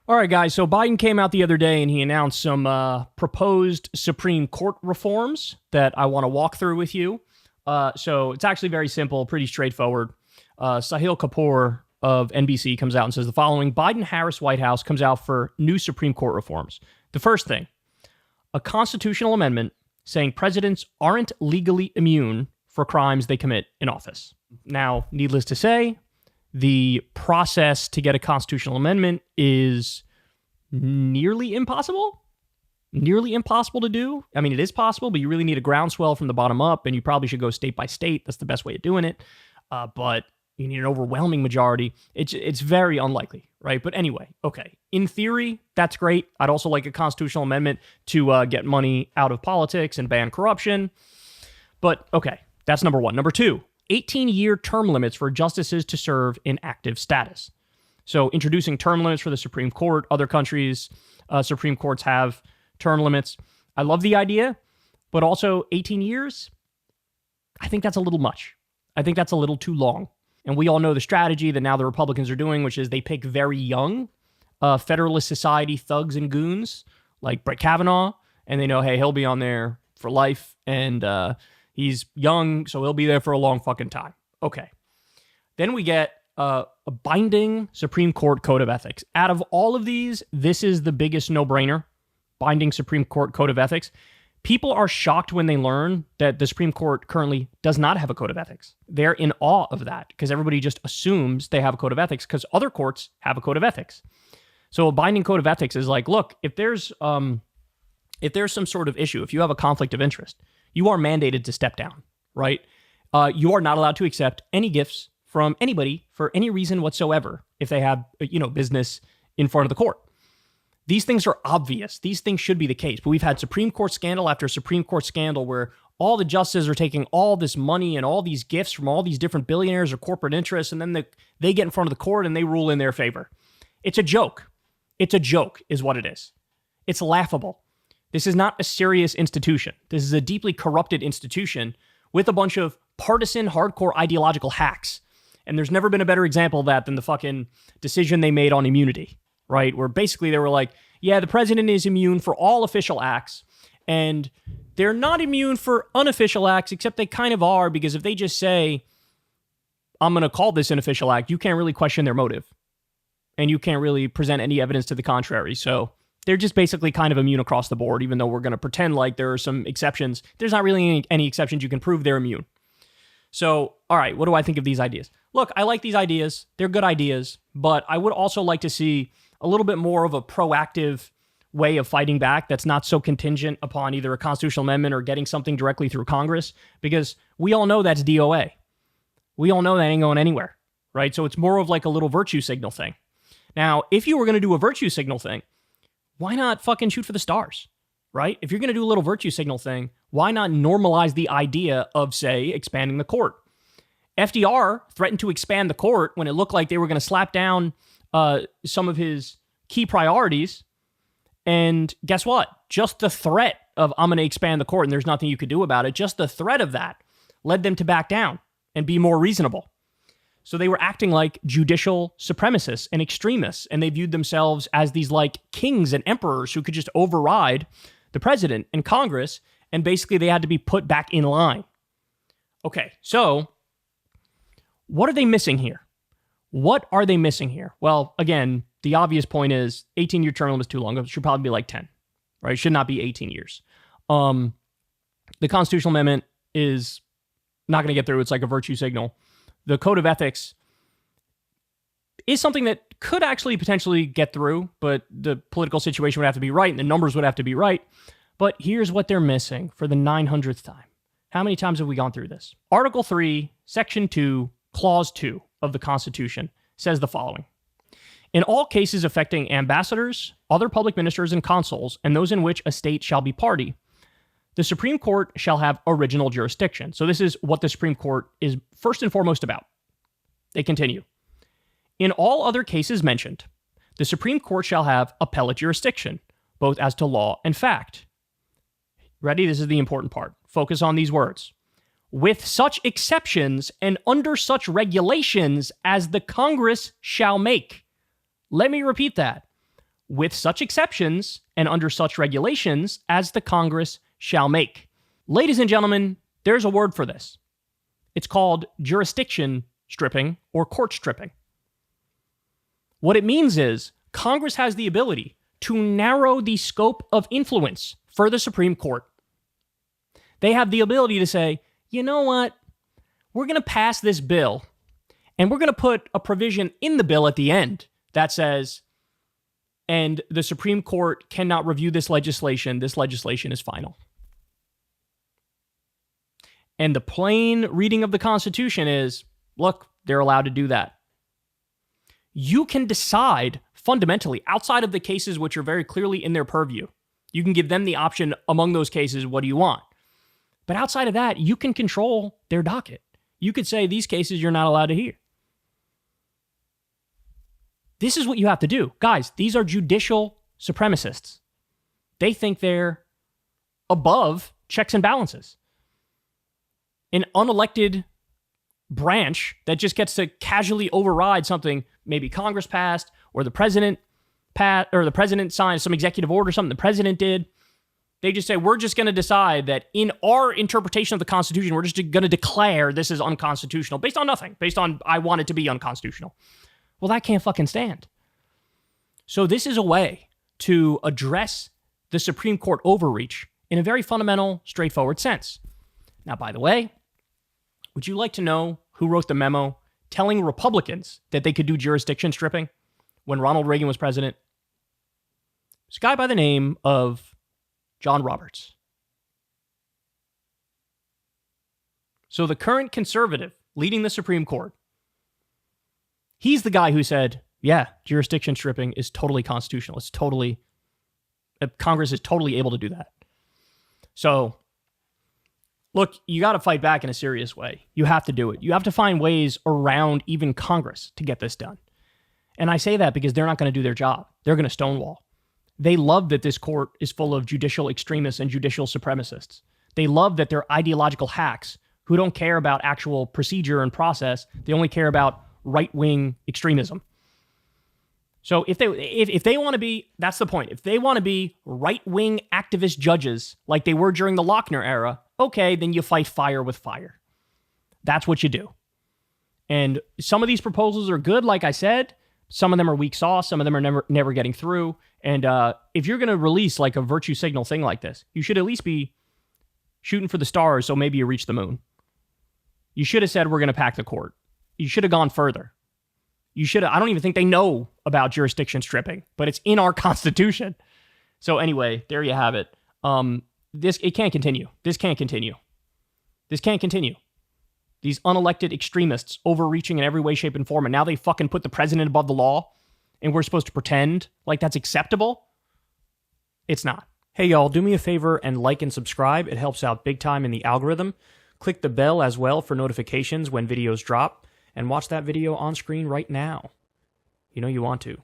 All right, guys. So Biden came out the other day and he announced some proposed Supreme Court reforms that I want to walk through with you. So it's actually very simple, pretty straightforward. Sahil Kapoor of NBC comes out and says the following: Biden-Harris White House comes out for new Supreme Court reforms. The first thing, a constitutional amendment saying presidents aren't legally immune for crimes they commit in office. Now, needless to say, the process to get a constitutional amendment is nearly impossible to do. I mean, it is possible, but you really need a groundswell from the bottom up, and you probably should go state by state. That's the best way of doing it. But you need an overwhelming majority. It's very unlikely, right? But anyway, okay. In theory, that's great. I'd also like a constitutional amendment to get money out of politics and ban corruption. But okay, that's number one. Number two, 18-year term limits for justices to serve in active status. So introducing term limits for the Supreme Court. Other countries' Supreme Courts have term limits. I love the idea, but also 18 years, I think that's a little much. I think that's a little too long. And we all know the strategy that now the Republicans are doing, which is they pick very young Federalist Society thugs and goons like Brett Kavanaugh, and they know, hey, he'll be on there for life, and he's young, so he'll be there for a long fucking time. Okay. Then we get a binding Supreme Court Code of Ethics. Out of all of these, this is the biggest no-brainer, binding Supreme Court Code of Ethics. People are shocked when they learn that the Supreme Court currently does not have a code of ethics. They're in awe of that because everybody just assumes they have a code of ethics because other courts have a code of ethics. So a binding code of ethics is like, look, if there's some sort of issue, if you have a conflict of interest, you are mandated to step down, right? You are not allowed to accept any gifts from anybody for any reason whatsoever if they have, business in front of the court. These things are obvious. These things should be the case. But we've had Supreme Court scandal after Supreme Court scandal where all the justices are taking all this money and all these gifts from all these different billionaires or corporate interests, and then they get in front of the court and they rule in their favor. It's a joke. It's a joke is what it is. It's laughable. This is not a serious institution. This is a deeply corrupted institution with a bunch of partisan, hardcore ideological hacks. And there's never been a better example of that than the fucking decision they made on immunity. Right? Where basically they were like, yeah, the president is immune for all official acts, and they're not immune for unofficial acts, except they kind of are, because if they just say, I'm going to call this an official act, you can't really question their motive, and you can't really present any evidence to the contrary. So they're just basically kind of immune across the board, even though we're going to pretend like there are some exceptions. There's not really any exceptions. You can prove they're immune. So, all right, what do I think of these ideas? Look, I like these ideas. They're good ideas, but I would also like to see a little bit more of a proactive way of fighting back that's not so contingent upon either a constitutional amendment or getting something directly through Congress, because we all know that's DOA. We all know that ain't going anywhere, right? So it's more of like a little virtue signal thing. Now, if you were going to do a virtue signal thing, why not fucking shoot for the stars, right? If you're going to do a little virtue signal thing, why not normalize the idea of, say, expanding the court? FDR threatened to expand the court when it looked like they were going to slap down some of his key priorities. And guess what? Just the threat of, I'm going to expand the court and there's nothing you could do about it, just the threat of that led them to back down and be more reasonable. So they were acting like judicial supremacists and extremists, and they viewed themselves as these like kings and emperors who could just override the president and Congress, and basically they had to be put back in line. Okay, so what are they missing here? What are they missing here? Well, again, the obvious point is 18-year term limit is too long. It should probably be like 10, right? It should not be 18 years. The constitutional amendment is not going to get through. It's like a virtue signal. The code of ethics is something that could actually potentially get through, but the political situation would have to be right and the numbers would have to be right. But here's what they're missing for the 900th time. How many times have we gone through this? Article 3, Section 2, Clause 2 of the Constitution says the following. In all cases affecting ambassadors, other public ministers and consuls, and those in which a state shall be party, the Supreme Court shall have original jurisdiction. So this is what the Supreme Court is first and foremost about. They continue. In all other cases mentioned, the Supreme Court shall have appellate jurisdiction, both as to law and fact. Ready? This is the important part. Focus on these words. With such exceptions and under such regulations as the Congress shall make. Let me repeat that. with such exceptions and under such regulations as the Congress shall make. Ladies and gentlemen, there's a word for this. It's called jurisdiction stripping or court stripping. What it means is Congress has the ability to narrow the scope of influence for the Supreme Court. They have the ability to say, you know what? We're going to pass this bill, and we're going to put a provision in the bill at the end that says, and the Supreme Court cannot review this legislation. This legislation is final. And the plain reading of the Constitution is, look, they're allowed to do that. You can decide fundamentally, outside of the cases which are very clearly in their purview, you can give them the option among those cases, what do you want? But outside of that, you can control their docket. You could say these cases you're not allowed to hear. This is what you have to do. Guys, these are judicial supremacists. They think they're above checks and balances. An unelected branch that just gets to casually override something maybe Congress passed or the president signed some executive order, something the president did. They just say, we're just going to decide that in our interpretation of the Constitution, we're just going to declare this is unconstitutional based on nothing, based on I want it to be unconstitutional. Well, that can't fucking stand. So this is a way to address the Supreme Court overreach in a very fundamental, straightforward sense. Now, by the way, would you like to know who wrote the memo telling Republicans that they could do jurisdiction stripping when Ronald Reagan was president? It's a guy by the name of John Roberts. So the current conservative leading the Supreme Court, he's the guy who said, yeah, jurisdiction stripping is totally constitutional. It's totally, Congress is totally able to do that. So, look, you got to fight back in a serious way. You have to do it. You have to find ways around even Congress to get this done. And I say that because they're not going to do their job. They're going to stonewall. They love that this court is full of judicial extremists and judicial supremacists. They love that they're ideological hacks who don't care about actual procedure and process. They only care about right-wing extremism. So if they want to be, that's the point. If they want to be right-wing activist judges like they were during the Lochner era, okay, then you fight fire with fire. That's what you do. And some of these proposals are good, like I said. Some of them are weak sauce. Some of them are never getting through. And if you're going to release like a virtue signal thing like this, you should at least be shooting for the stars so maybe you reach the moon. You should have said we're going to pack the court. You should have gone further. I don't even think they know about jurisdiction stripping, but it's in our Constitution. So anyway, there you have it. It can't continue. This can't continue. This can't continue. These unelected extremists overreaching in every way, shape, and form, and now they fucking put the president above the law, and we're supposed to pretend like that's acceptable? It's not. Hey y'all, do me a favor and like and subscribe. It helps out big time in the algorithm. Click the bell as well for notifications when videos drop, and watch that video on screen right now. You know you want to.